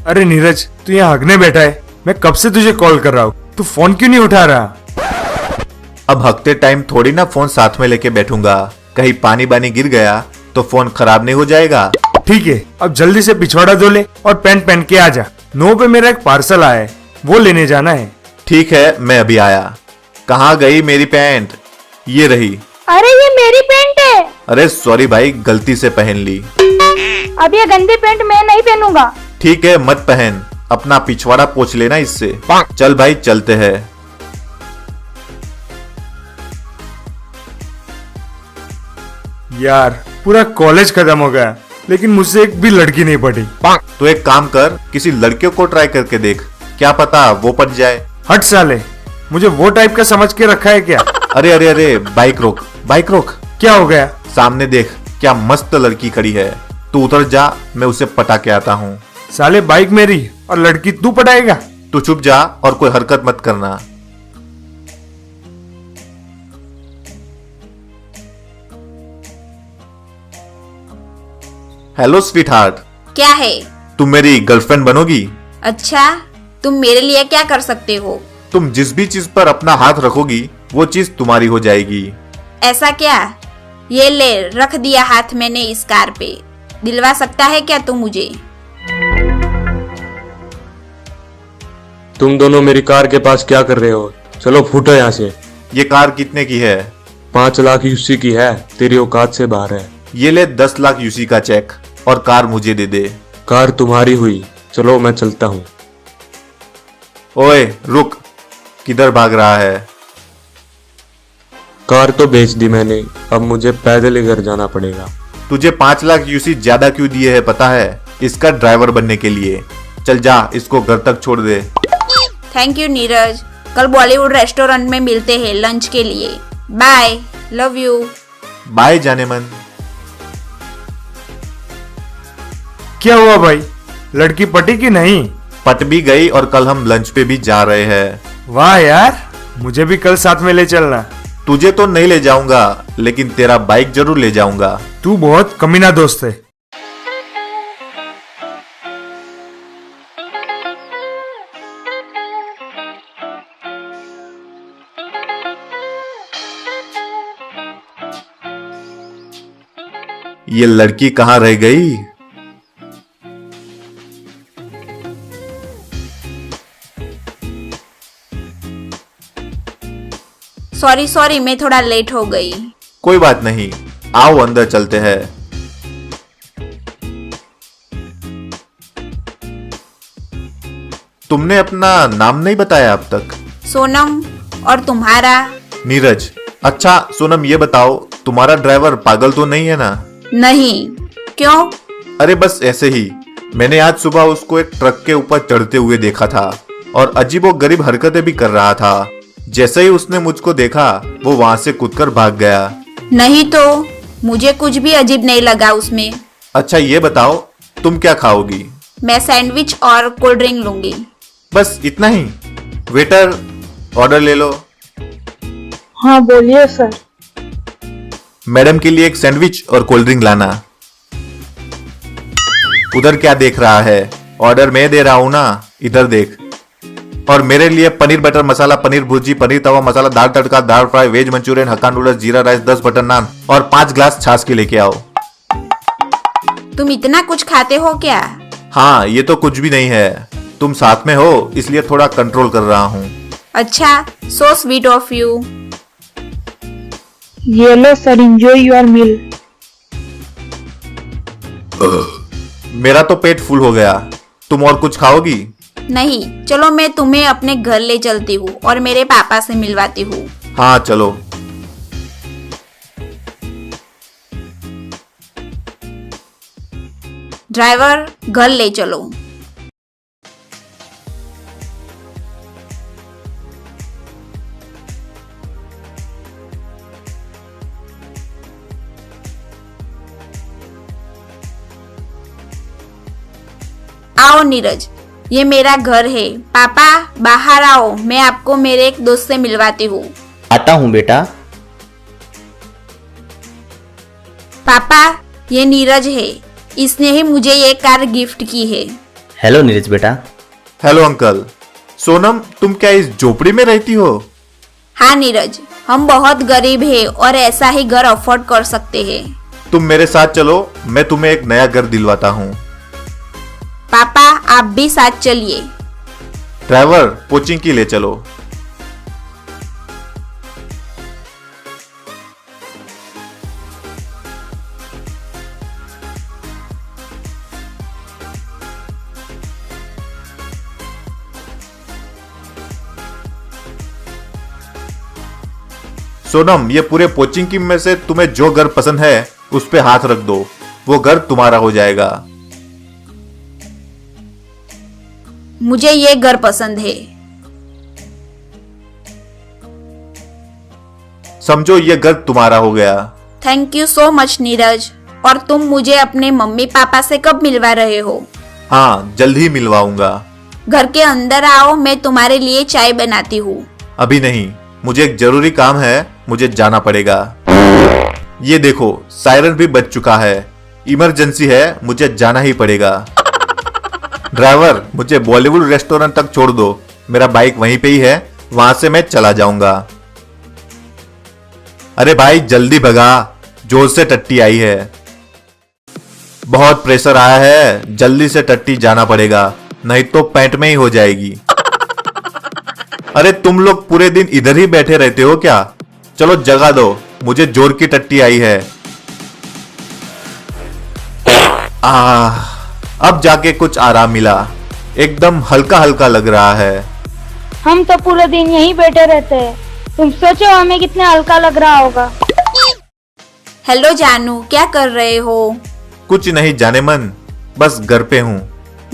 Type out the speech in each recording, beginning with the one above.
अरे नीरज, तू यहाँ हगने बैठा है। मैं कब से तुझे कॉल कर रहा हूँ, तू फोन क्यों नहीं उठा रहा? अब हकते टाइम थोड़ी ना फोन साथ में लेके बैठूंगा। कहीं पानी बानी गिर गया तो फोन खराब नहीं हो जाएगा। ठीक है, अब जल्दी से पिछवाड़ा धो ले और पैंट पहन के आ जा। 9 पे मेरा एक पार्सल आया है, वो लेने जाना है। ठीक है, मैं अभी आया। कहाँ गई मेरी पैंट? ये रही। अरे ये मेरी पैंट है। अरे सॉरी भाई, गलती से पहन ली। अब ये गंदी पैंट मैं नहीं पहनूंगा। ठीक है, मत पहन, अपना पिछवाड़ा पोंछ लेना इससे। चल भाई, चलते हैं। यार पूरा कॉलेज खत्म हो गया, लेकिन मुझसे एक भी लड़की नहीं पटी। तो एक काम कर, किसी लड़के को ट्राई करके देख, क्या पता वो पट जाए। हट साले, मुझे वो टाइप का समझ के रखा है क्या? अरे अरे अरे, बाइक रोक, बाइक रोक। क्या हो गया? सामने देख, क्या मस्त लड़की खड़ी है। तू उतर जा, मैं उसे पटा के आता हूँ। साले बाइक मेरी और लड़की तू पटाएगा? तू चुप जा और कोई हरकत मत करना। हेलो स्वीट हार्ट, क्या है? तुम मेरी गर्लफ्रेंड बनोगी? अच्छा, तुम मेरे लिए क्या कर सकते हो? तुम जिस भी चीज पर अपना हाथ रखोगी वो चीज तुम्हारी हो जाएगी। ऐसा क्या? ये ले, रख दिया हाथ मैंने इस कार पे। दिलवा सकता है क्या तू मुझे? तुम दोनों मेरी कार के पास क्या कर रहे हो? चलो फूटो यहाँ से। ये कार कितने की है? 5 लाख यूसी की है, तेरी औकात से बाहर है। ये ले 10 लाख यूसी का चेक और कार मुझे दे दे। कार तुम्हारी हुई, चलो मैं चलता हूँ। ओए रुक, किधर भाग रहा है? कार तो बेच दी मैंने, अब मुझे पैदल ही घर जाना पड़ेगा। तुझे 5 लाख यूसी ज्यादा क्यों दिए है पता है? इसका ड्राइवर बनने के लिए। चल जा, इसको घर तक छोड़ दे। थैंक यू नीरज, कल बॉलीवुड रेस्टोरेंट में मिलते हैं लंच के लिए। Bye, love you. बाय जाने मन। क्या हुआ भाई, लड़की पटी कि नहीं? पट भी गई और कल हम लंच पे भी जा रहे हैं। वाह यार, मुझे भी कल साथ में ले चलना। तुझे तो नहीं ले जाऊंगा, लेकिन तेरा बाइक जरूर ले जाऊंगा। तू बहुत कमीना दोस्त है। ये लड़की कहाँ रह गई? सॉरी सॉरी, मैं थोड़ा लेट हो गई। कोई बात नहीं, आओ अंदर चलते हैं। तुमने अपना नाम नहीं बताया अब तक। सोनम, और तुम्हारा? नीरज। अच्छा सोनम, ये बताओ तुम्हारा ड्राइवर पागल तो नहीं है ना? नहीं, क्यों? अरे बस ऐसे ही। मैंने आज सुबह उसको एक ट्रक के ऊपर चढ़ते हुए देखा था और अजीबोगरीब हरकतें भी कर रहा था। जैसे ही उसने मुझको देखा, वो वहां से कूदकर भाग गया। नहीं तो, मुझे कुछ भी अजीब नहीं लगा उसमें। अच्छा ये बताओ, तुम क्या खाओगी? मैं सैंडविच और कोल्ड ड्रिंक लूंगी। बस इतना ही? वेटर, ऑर्डर ले लो। हाँ बोलिए सर। मैडम के लिए एक सैंडविच और कोल्ड ड्रिंक लाना। उधर क्या देख रहा है? ऑर्डर मैं दे रहा हूं ना, इधर देख। और मेरे लिए पनीर बटर मसाला, पनीर भुर्जी, पनीर तवा मसाला, दाल तड़का, दाल फ्राई, वेज मंचूरियन, हक्का नूडल्स, जीरा राइस, 10 बटर नान और 5 ग्लास छाछ के लेके आओ। तुम इतना कुछ खाते हो क्या? हाँ, ये तो कुछ भी नहीं है, तुम साथ में हो इसलिए थोड़ा कंट्रोल कर रहा हूँ। अच्छा, सो स्वीट ऑफ यू। ये लो सर, एंजॉय योर मील। मेरा तो पेट फुल हो गया, तुम और कुछ खाओगी? नहीं, चलो मैं तुम्हें अपने घर ले चलती हूँ और मेरे पापा से मिलवाती हूँ। हाँ चलो। ड्राइवर, घर ले चलो। आओ नीरज, ये मेरा घर है। पापा बाहर आओ, मैं आपको मेरे एक दोस्त से मिलवाती हूँ। आता हूँ बेटा। पापा, ये नीरज है, इसने ही मुझे ये कार गिफ्ट की है। हेलो नीरज बेटा। Hello uncle. सोनम, तुम क्या इस झोपड़ी में रहती हो? हाँ नीरज, हम बहुत गरीब हैं और ऐसा ही घर अफोर्ड कर सकते हैं। तुम मेरे साथ चलो, मैं तुम्हें एक नया घर दिलवाता हूँ। पापा आप भी साथ चलिए। ड्राइवर, कोचिंग की ले चलो। सोनम, ये पूरे कोचिंग की में से तुम्हें जो घर पसंद है उस पे हाथ रख दो, वो घर तुम्हारा हो जाएगा। मुझे ये घर पसंद है। समझो ये घर तुम्हारा हो गया। Thank you so much Neeraj. और तुम मुझे अपने मम्मी पापा से कब मिलवा रहे हो? हाँ, जल्द ही मिलवाऊंगा। घर के अंदर आओ, मैं तुम्हारे लिए चाय बनाती हूँ। अभी नहीं, मुझे एक जरूरी काम है, मुझे जाना पड़ेगा। ये देखो, सायरन भी बज चुका है। इमरजेंसी है, मुझे जाना ही पड़ेगा। ड्राइवर, मुझे बॉलीवुड रेस्टोरेंट तक छोड़ दो, मेरा बाइक वहीं पे ही है, वहां से मैं चला जाऊंगा। अरे भाई जल्दी भगा, जोर से टट्टी आई है। बहुत प्रेशर आया है, जल्दी से टट्टी जाना पड़ेगा, नहीं तो पैंट में ही हो जाएगी। अरे तुम लोग पूरे दिन इधर ही बैठे रहते हो क्या? चलो जगा दो, मुझे जोर की टट्टी आई है। अब जाके कुछ आराम मिला, एकदम हल्का हल्का लग रहा है। हम तो पूरे दिन यहीं बैठे रहते हैं, तुम सोचो हमें कितना हल्का लग रहा होगा। हेलो जानू, क्या कर रहे हो? कुछ नहीं जाने मन, बस घर पे हूँ।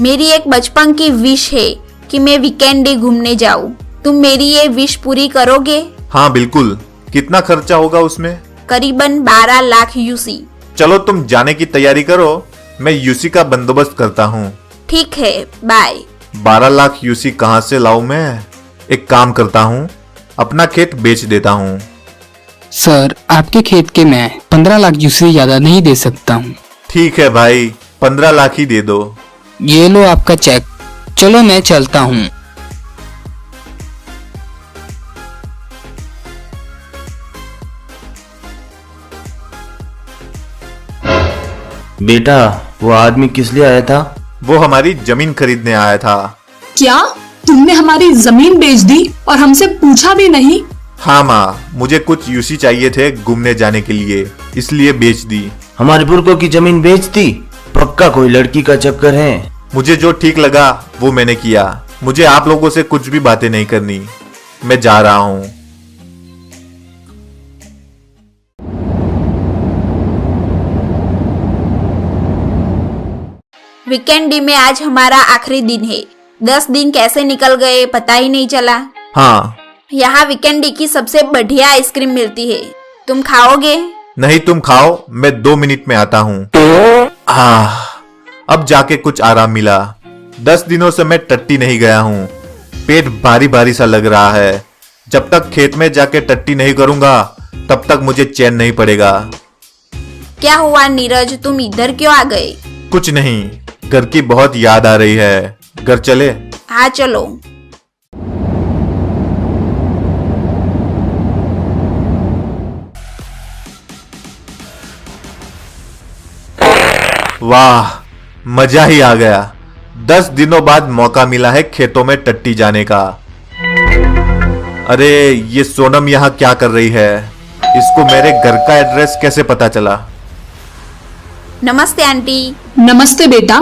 मेरी एक बचपन की विश है कि मैं वीकेंड डे घूमने जाऊँ। तुम मेरी ये विश पूरी करोगे? हाँ बिल्कुल। कितना खर्चा होगा उसमें? करीबन 12 लाख यूसी। चलो तुम जाने की तैयारी करो, मैं यूसी का बंदोबस्त करता हूँ। ठीक है, बाय। 12 लाख यूसी कहाँ से लाऊं मैं? एक काम करता हूँ, अपना खेत बेच देता हूँ। सर, आपके खेत के मैं 15 लाख यूसी ज्यादा नहीं दे सकता हूँ। ठीक है भाई, 15 लाख ही दे दो। ये लो आपका चेक। चलो मैं चलता हूँ। बेटा, वो आदमी किस लिए आया था? वो हमारी जमीन खरीदने आया था। क्या तुमने हमारी जमीन बेच दी और हमसे पूछा भी नहीं? हाँ माँ, मुझे कुछ यूसी चाहिए थे घूमने जाने के लिए, इसलिए बेच दी। हमारे बुर्कों की जमीन बेच दी? पक्का कोई लड़की का चक्कर है। मुझे जो ठीक लगा वो मैंने किया, मुझे आप लोगों से कुछ भी बातें नहीं करनी। मैं जा रहा हूँ। वीकेंड डे में आज हमारा आखिरी दिन है। 10 दिन कैसे निकल गए पता ही नहीं चला। हाँ। यहाँ वीकेंड डे की सबसे बढ़िया आइसक्रीम मिलती है, तुम खाओगे? नहीं तुम खाओ, मैं 2 मिनट में आता हूँ। अब जाके कुछ आराम मिला। 10 दिनों से मैं टट्टी नहीं गया हूँ, पेट भारी भारी सा लग रहा है। जब तक खेत में जाके टट्टी नहीं करूंगा तब तक मुझे चैन नहीं पड़ेगा। क्या हुआ नीरज, तुम इधर क्यों आ गए? कुछ नहीं, घर की बहुत याद आ रही है। घर चले? हाँ चलो। वाह, मजा ही आ गया। 10 दिनों बाद मौका मिला है खेतों में टट्टी जाने का। अरे ये सोनम यहाँ क्या कर रही है? इसको मेरे घर का एड्रेस कैसे पता चला? नमस्ते आंटी। नमस्ते बेटा।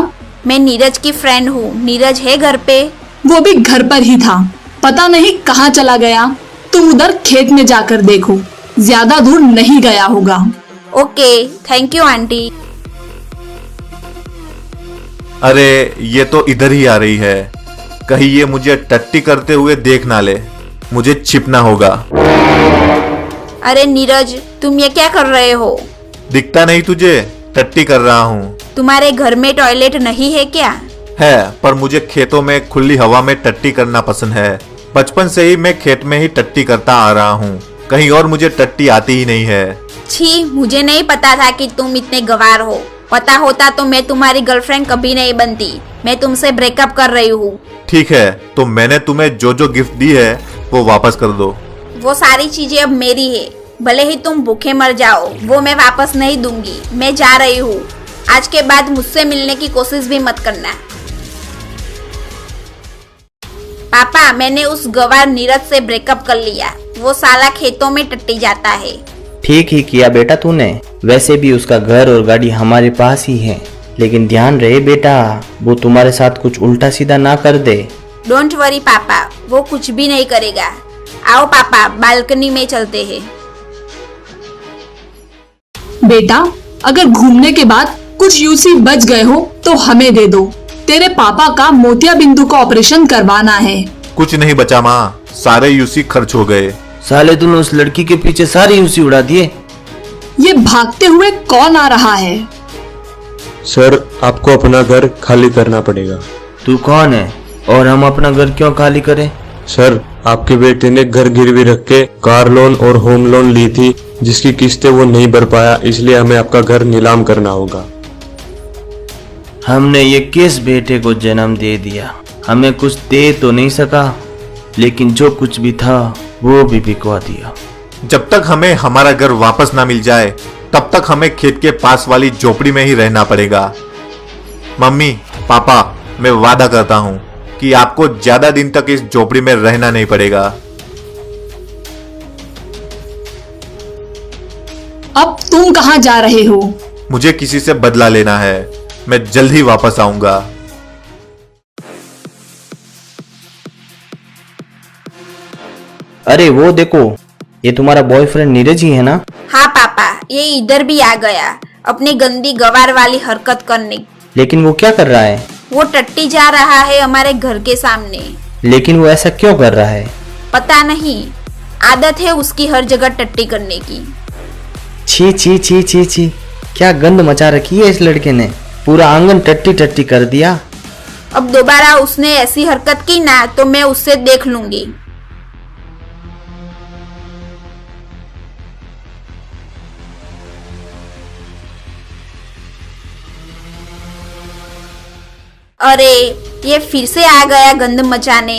मैं नीरज की फ्रेंड हूँ। नीरज है घर पे? वो भी घर पर ही था, पता नहीं कहाँ चला गया। तुम उधर खेत में जाकर देखो, ज्यादा दूर नहीं गया होगा। Okay, thank you aunty. अरे ये तो इधर ही आ रही है, कहीं ये मुझे टट्टी करते हुए देख ना ले, मुझे छिपना होगा। अरे नीरज, तुम ये क्या कर रहे हो? दिखता नहीं तुझे? टट्टी कर रहा हूँ। तुम्हारे घर में टॉयलेट नहीं है क्या? है, पर मुझे खेतों में खुली हवा में टट्टी करना पसंद है। बचपन से ही मैं खेत में ही टट्टी करता आ रहा हूँ, कहीं और मुझे टट्टी आती ही नहीं है। छी, मुझे नहीं पता था कि तुम इतने गवार हो। पता होता तो मैं तुम्हारी गर्लफ्रेंड कभी नहीं बनती। मैं तुमसे ब्रेकअप कर रही हूँ। ठीक है, तो मैंने तुम्हें जो जो गिफ्ट दी है वो वापस कर दो। वो सारी चीजें अब मेरी है, भले ही तुम भूखे मर जाओ, वो मैं वापस नहीं दूंगी। मैं जा रही हूँ, आज के बाद मुझसे मिलने की कोशिश भी मत करना। पापा, मैंने उस गवार नीरज से ब्रेकअप कर लिया। वो साला खेतों में टट्टी जाता है। ठीक ही किया बेटा तूने। वैसे भी उसका घर और गाड़ी हमारे पास ही है, लेकिन ध्यान रहे बेटा, वो तुम्हारे साथ कुछ उल्टा सीधा ना कर दे। डोंट वरी पापा, वो कुछ भी नहीं करेगा। आओ पापा, बालकनी में चलते हैं। बेटा, अगर घूमने के बाद कुछ यूसी बच गए हो तो हमें दे दो। तेरे पापा का मोतिया बिंदु का ऑपरेशन करवाना है। कुछ नहीं बचा माँ, सारे यूसी खर्च हो गए। साले तूने उस लड़की के पीछे सारी यूसी उड़ा दिए। ये भागते हुए कौन आ रहा है? सर, आपको अपना घर खाली करना पड़ेगा। तू कौन है और हम अपना घर क्यों खाली करें? सर, आपके बेटे ने घर गिरवी रख के कार लोन और होम लोन ली थी, जिसकी किस्तें वो नहीं भर पाया, इसलिए हमें आपका घर नीलाम करना होगा। हमने ये किस बेटे को जन्म दे दिया? हमें कुछ दे तो नहीं सका, लेकिन जो कुछ भी था वो भी बिकवा दिया। जब तक हमें हमारा घर वापस ना मिल जाए तब तक हमें खेत के पास वाली झोपड़ी में ही रहना पड़ेगा। मम्मी, पापा, मैं वादा करता हूँ कि आपको ज्यादा दिन तक इस झोपड़ी में रहना नहीं पड़ेगा। अब तुम कहाँ जा रहे हो? मुझे किसी से बदला लेना है, मैं जल्द ही वापस आऊंगा। अरे वो देखो, ये तुम्हारा बॉयफ्रेंड नीरज ही है ना? हाँ पापा, ये इधर भी आ गया अपनी गंदी गवार वाली हरकत करने। लेकिन वो क्या कर रहा है? वो टट्टी जा रहा है हमारे घर के सामने। लेकिन वो ऐसा क्यों कर रहा है? पता नहीं, आदत है उसकी हर जगह टट्टी करने की। छी छी छी छी छी, क्या गंद मचा रखी है इस लड़के ने। पूरा आंगन टट्टी टट्टी कर दिया। अब दोबारा उसने ऐसी हरकत की ना तो मैं उससे देख लूंगी। अरे, ये फिर से आ गया गंद मचाने।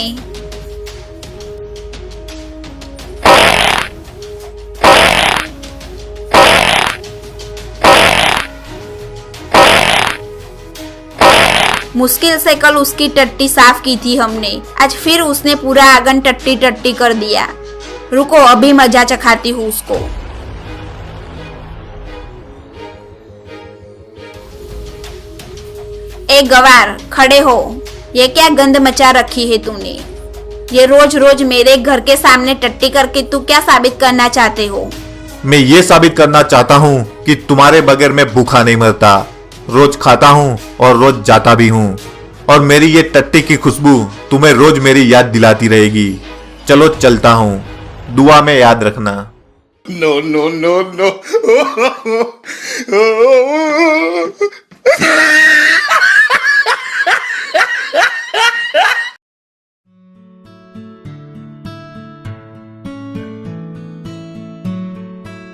मुश्किल से कल उसकी टट्टी साफ की थी हमने, आज फिर उसने पूरा आंगन टट्टी टट्टी कर दिया। रुको, अभी मजा चखाती हूँ उसको। ए गवार, खड़े हो। ये क्या गंद मचा रखी है तूने? ये रोज रोज मेरे घर के सामने टट्टी करके तू क्या साबित करना चाहते हो? मैं ये साबित करना चाहता हूँ कि तुम्हारे बगैर मैं भूखा नहीं मरता। रोज खाता हूँ और रोज जाता भी हूँ, और मेरी ये टट्टी की खुशबू तुम्हें रोज मेरी याद दिलाती रहेगी। चलो चलता हूँ, दुआ में याद रखना। No, no, no, no.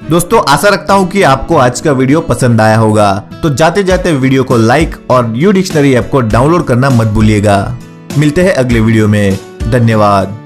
दोस्तों, आशा रखता हूँ कि आपको आज का वीडियो पसंद आया होगा। तो जाते जाते वीडियो को लाइक और यू डिक्शनरी ऐप को डाउनलोड करना मत भूलिएगा। मिलते हैं अगले वीडियो में। धन्यवाद।